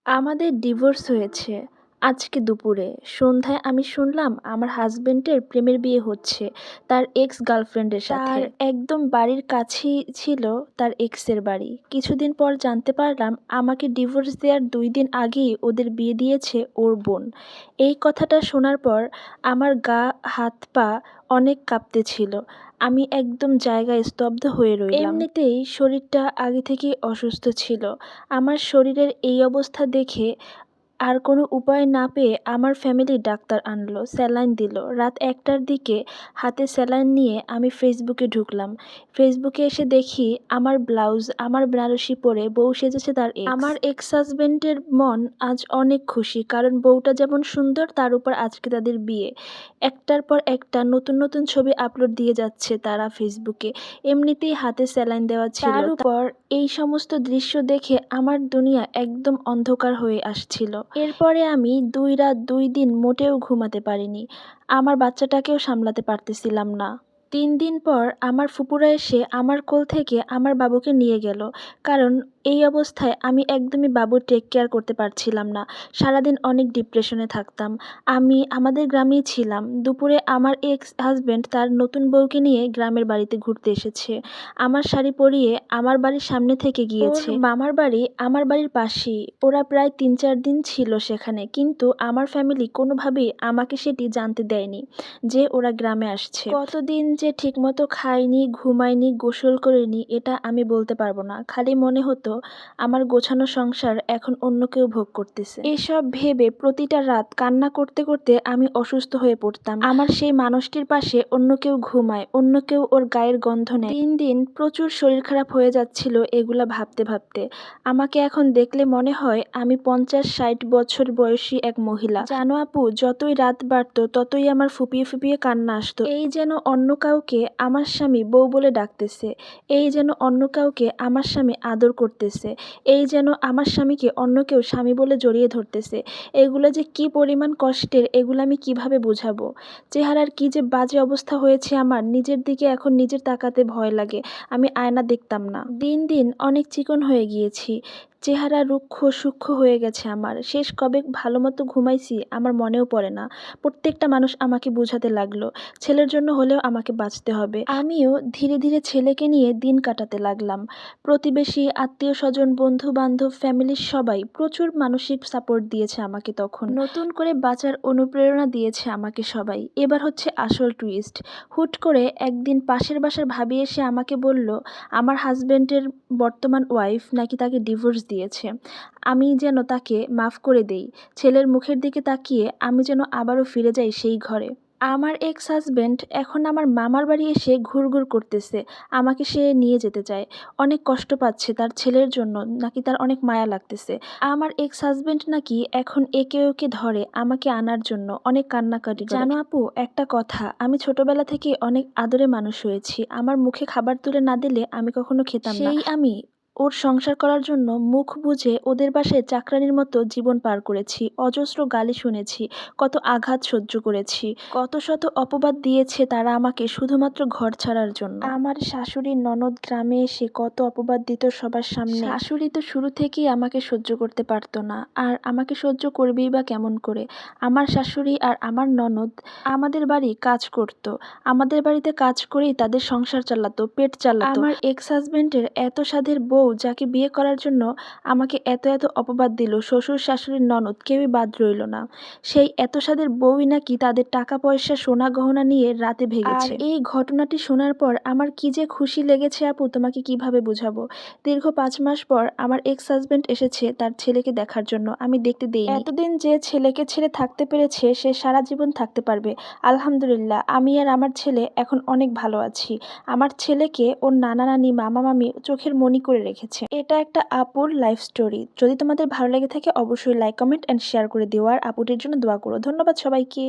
আমাদের ডিভোর্স হয়েছে আজকে দুপুরে। সন্ধ্যায় আমি শুনলাম আমার হাসবেন্ডের প্রেমের বিয়ে হচ্ছে তার এক্স গার্লফ্রেন্ডের সাথে। একদম বাড়ির কাছেই ছিল তার এক্সের বাড়ি। কিছুদিন পর জানতে পারলাম আমাকে ডিভোর্স দেওয়ার 2 দিন আগেই ওদের বিয়ে দিয়েছে ওর বোন। এই কথাটা শোনার পর আমার গা হাত পা অনেক কাঁপতেছিল। আমি একদম জায়গায় স্তব্ধ হয়ে রইলাম। এমনিতেই শরীরটা আগে থেকেই অসুস্থ ছিল। আমার শরীরের এই অবস্থা দেখে আর কোনো উপায় না পেয়ে আমার ফ্যামিলি ডাক্তার আনলো, স্যালাইন দিল। রাত ১টার দিকে হাতে স্যালাইন নিয়ে আমি ফেসবুকে ঢুকলাম। ফেসবুকে এসে দেখি আমার ব্লাউজ, আমার বেনারসি পরে বউ সেজেছে তার এক্স। আমার এক্স হাজবেন্ডের মন আজ অনেক খুশি, কারণ বউটা যেমন সুন্দর তার উপর আজকে তাদের বিয়ে। একটার পর একটা নতুন নতুন ছবি আপলোড দিয়ে যাচ্ছে তারা ফেসবুকে। এমনিতেই হাতে স্যালাইন দেওয়া ছিল, তার উপর এই সমস্ত দৃশ্য দেখে আমার দুনিয়া একদম অন্ধকার হয়ে আসছিল। এরপরে আমি 2 রাত 2 দিন মোটেও ঘুমাতে পারিনি। আমার বাচ্চাটাকেও সামলাতে পারতেছিলাম না। 3 দিন পর আমার ফুপুরা এসে আমার কোল থেকে আমার বাবুকে নিয়ে গেল। কারণ এই অবস্থায় আমি একদমই বাবুর টেক কেয়ার করতে পারছিলাম না। সারাদিন অনেক ডিপ্রেশনে থাকতাম। আমি আমাদের গ্রামেই ছিলাম। দুপুরে আমার এক্স হাজবেন্ড তার নতুন বউকে নিয়ে গ্রামের বাড়িতে ঘুরতে এসেছে। আমার শাড়ি পরিয়ে আমার বাড়ির সামনে থেকে গিয়েছে। ওর মামার বাড়ি আমার বাড়ির পাশেই। ওরা প্রায় 3-4 দিন ছিল সেখানে, কিন্তু আমার ফ্যামিলি কোনোভাবেই আমাকে সেটি জানতে দেয়নি যে ওরা গ্রামে আসছে। কতদিন যে ঠিকমতো খাইনি, ঘুমাইনি, গোসল করিনি এটা আমি বলতে পারবো না। খালি মনে হতো আমার গোছানো সংসার এখন অন্য কেউ ভোগ করতেছে। এসব ভেবে প্রতিটা রাত কান্না করতে করতে আমি অসুস্থ হয়ে পড়তাম। আমার সেই মানুষটির পাশে অন্য কেউ ঘুমায়, অন্য কেউ ওর গায়ের গন্ধ নেয়। 3 দিন প্রচুর শরীর খারাপ হয়ে যাচ্ছিল এগুলা ভাবতে ভাবতে। আমাকে এখন দেখলে মনে হয় আমি 50-60 বছর বয়সী এক মহিলা। জানো আপু, যতই রাত বাড়তো ততই আমার ফুপিয়ে ফুপিয়ে কান্না আসতো। এই যেন অন্য কাউকে আমার স্বামী বউ বলে ডাকতেছে, এই যেন অন্য কাউকে আমার স্বামী আদর করতেছে, এই যেন আমার স্বামীকে অন্য কেউ স্বামী বলে জড়িয়ে ধরতেছে। এগুলো যে কি পরিমাণ কষ্টের, এগুলো আমি কিভাবে বুঝাবো। চেহারার কি যে বাজে অবস্থা হয়েছে আমার, নিজের দিকে এখন নিজের তাকাতে ভয় লাগে। আমি আয়না দেখতাম না। দিন দিন অনেক চিকন হয়ে গিয়েছি। চেহারা রুক্ষ সূক্ষ্ম হয়ে গেছে আমার। শেষ কবে ভালো মতো ঘুমাইছি আমার মনেও পড়ে না। প্রত্যেকটা মানুষ আমাকে বোঝাতে লাগলো ছেলের জন্য হলেও আমাকে বাঁচতে হবে। আমিও ধীরে ধীরে ছেলেকে নিয়ে দিন কাটাতে লাগলাম। প্রতিবেশী, আত্মীয় স্বজন, বন্ধু বান্ধব, ফ্যামিলির সবাই প্রচুর মানসিক সাপোর্ট দিয়েছে আমাকে। তখন নতুন করে বাঁচার অনুপ্রেরণা দিয়েছে আমাকে সবাই। এবার হচ্ছে আসল টুইস্ট। হুট করে একদিন পাশের বাসার ভাবি এসে আমাকে বলল আমার হাজবেন্ডের বর্তমান ওয়াইফ নাকি তাকে ডিভোর্স দিয়েছে। আমি যেন তাকে মাফ করে দেই। ছেলের মুখের দিকে তাকিয়ে আমি যেন আবারও ফিরে যাই সেই ঘরে। আমার এক্স হাজবেন্ড এখন আমার মামার বাড়ি এসে ঘুরঘুর করতেছে। আমাকে সে নিয়ে যেতে চায়। অনেক কষ্ট পাচ্ছে তার ছেলের জন্য, নাকি তার অনেক মায়া লাগতেছে। আমার এক্স হাজবেন্ড নাকি এখন একে ওকে ধরে আমাকে আনার জন্য, অনেক কান্নাকাটি করে। জানো আপু, একটা কথা, আমি ছোটবেলা থেকে অনেক আদরে মানুষ হয়েছি। আমার মুখে খাবার তুলে না দিলে আমি কখনো খেতাম না। সেই আমি ওর সংসার করার জন্য মুখ বুজে ওদের বাসায় চাকরানির মতো জীবন পার করেছি। অজস্র গালি শুনেছি, কত আঘাত সহ্য করেছি, কত শত অপবাদ দিয়েছে তারা আমাকে শুধুমাত্র ঘর ছাড়ার জন্য। আমার শাশুড়ি ননদ গ্রামে এসে কত অপবাদ দিত সবার সামনে। শাশুড়ি তো শুরু থেকেই আমাকে সহ্য করতে পারতো না, আর আমাকে সহ্য করবেই বা কেমন করে। আমার শাশুড়ি আর আমার ননদ আমাদের বাড়ি কাজ করত। আমাদের বাড়িতে কাজ করেই তাদের সংসার চালাতো, পেট চালাতো। আমার এক্স হাজবেন্ডের এত সাধের বউ যাকে বিয়ে করার জন্য আমাকে এত এত অপবাদ দিল, শ্বশুর শাশুড়ির ননদ কেউই বাদ রইল না। সেই এত সাধের বউই নাকি তাদের টাকা পয়সা সোনা গহনা নিয়ে রাতে ভেগেছে। আর এই ঘটনাটি শোনার পর আমার কি যে খুশি লেগেছে আপু, তোমাকে কিভাবে বুঝাবো। দীর্ঘ 5 মাস পর আমার এক্স হাজবেন্ড এসেছে তার ছেলেকে দেখার জন্য। আমি দেখতে দেইনি। এতদিন যে ছেলেকে ছেড়ে থাকতে পেরেছে সে সারা জীবন থাকতে পারবে। আলহামদুলিল্লাহ, আমি আর আমার ছেলে এখন অনেক ভালো আছি। আমার ছেলেকে ওর নানা নানি, মামা মামি চোখের মনি করে রেখেছে। এটা একটা আপুর লাইফ স্টোরি। যদি তোমাদের ভালো লেগে থাকে অবশ্যই লাইক, কমেন্ট এন্ড শেয়ার করে দিও, আর আপুটির জন্য দোয়া করো। ধন্যবাদ সবাইকে।